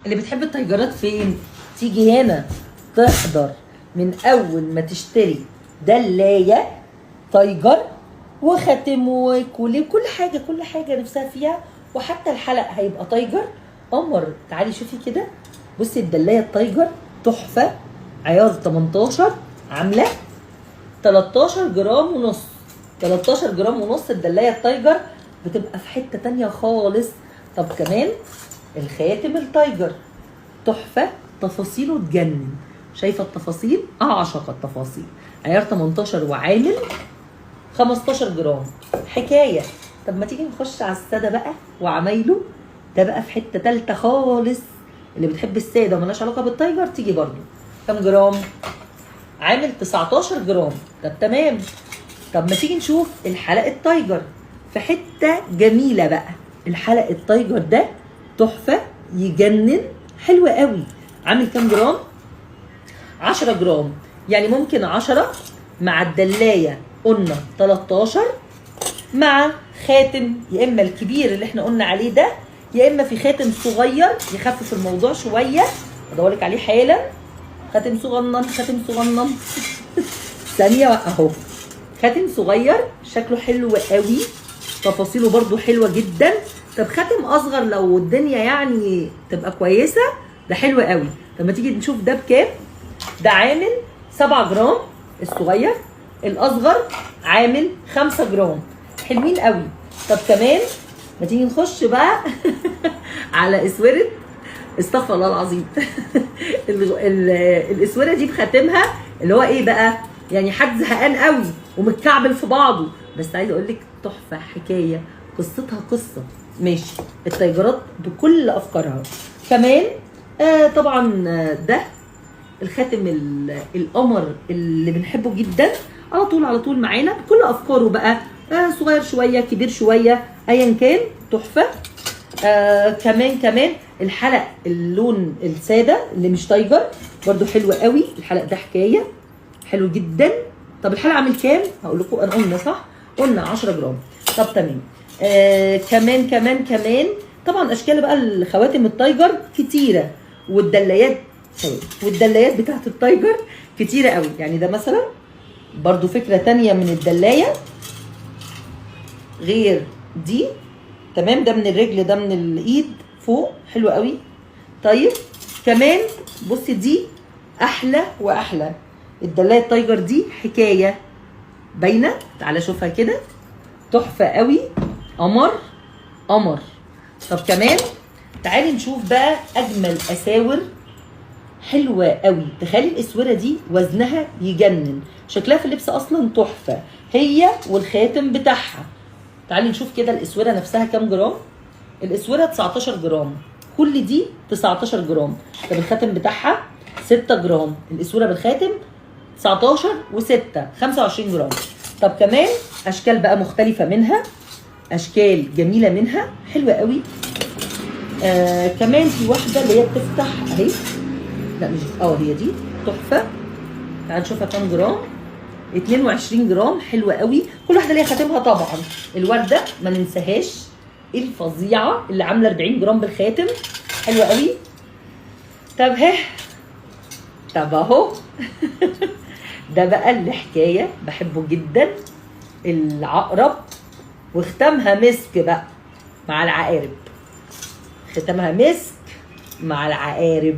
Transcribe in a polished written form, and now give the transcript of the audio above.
اللي بتحب التايجرات فين؟ تيجي هنا تحضر من اول ما تشتري دلايه تايجر وخاتم وكوليه، كل حاجه نفسها فيها، وحتى الحلق هيبقى تايجر. قمر تعالي شوفي كده، بصي الدلايه التايجر تحفه، عيار 18، عامله 13 جرام ونص. 13 جرام ونص الدلايه التايجر بتبقى في حته تانيه خالص. طب كمان الخاتم التايجر تحفه، تفاصيله تجنن. شايفه التفاصيل؟ اعشق التفاصيل. عيار 18 وعامل 15 جرام، حكايه. طب ما تيجي نخش على الساده بقى وعمايله، ده بقى في حته تالته خالص. اللي بتحب الساده ومالهاش علاقه بالتايجر تيجي برضو. كام جرام؟ عامل 19 جرام. طب تمام. طب ما تيجي نشوف الحلق التايجر في حته جميله بقى. الحلق التايجر ده تحفه، يجنن، حلو قوي. عامل كام جرام؟ 10 جرام. يعني ممكن 10 مع الدلايه قلنا 13، مع خاتم يا اما الكبير اللي احنا قلنا عليه ده، يا اما في خاتم صغير يخفف الموضوع شويه. ادورلك عليه حالا. خاتم صغنن، خاتم صغنن. ثانيه اهو، خاتم صغير شكله حلو قوي، تفاصيله برضو حلوه جدا. طب خاتم اصغر لو الدنيا يعني تبقى كويسه، ده حلو قوي. طب ما تيجي نشوف ده بكام. ده عامل 7 جرام الصغير، الاصغر عامل 5 جرام. حلوين قوي. طب كمان ما تيجي نخش بقى على اسوره، استغفر الله العظيم. الاسوره دي بخاتمها اللي هو ايه بقى، يعني حد زهقان قوي ومتكعبل في بعضه، بس عايزه اقول لك تحفه، حكايه، قصتها قصه. ماشي. التايجرات بكل افكارها. كمان طبعا ده الخاتم القمر اللي بنحبه جدا، على طول معانا بكل افكاره بقى، صغير شويه كبير شويه ايا كان، تحفه. كمان الحلق اللون الساده اللي مش تايجر برده حلو قوي. الحلق ده حكايه، حلو جدا. طب الحلق عامل كام؟ هقول لكم. انا قلنا صح، قلنا 10 جرام. طب تمام. كمان طبعا اشكال بقى الخواتم التايجر كتيره، والدلايات بتاعت التايجر كتيره قوي. يعني ده مثلا برضو فكره تانية من الدلايه غير دي. تمام. ده من الرجل، ده من الايد فوق، حلو قوي. طيب كمان بصي دي احلى واحلى. الدلايه التايجر دي حكايه باينه، تعالى شوفها كده، تحفه قوي، قمر. طب كمان تعالي نشوف بقى اجمل اساور، حلوه قوي. تخيلي الاسوره دي وزنها يجنن، شكلها في اللبس اصلا تحفه، هي والخاتم بتاعها. تعالي نشوف كده الاسوره نفسها كام جرام. الاسوره 19 جرام، كل دي 19 جرام. طب الخاتم بتاعها 6 جرام، الاسوره بالخاتم 19 و6 25 جرام. طب كمان اشكال بقى مختلفه منها، اشكال جميله منها، حلوه قوي. كمان في واحده اللي هي بتفتح اهي، لا مش هي دي تحفه. تعال نشوفها كام جرام. 22 جرام، حلوه قوي. كل واحده ليها خاتمها طبعا. الورده ما ننساهاش، الفظيعه اللي عامله 40 جرام بالخاتم، حلوه قوي. طب اهو. ده بقى اللي حكايه بحبه جدا، العقرب، وختامها مسك بقى مع العقارب. ختامها مسك مع العقارب.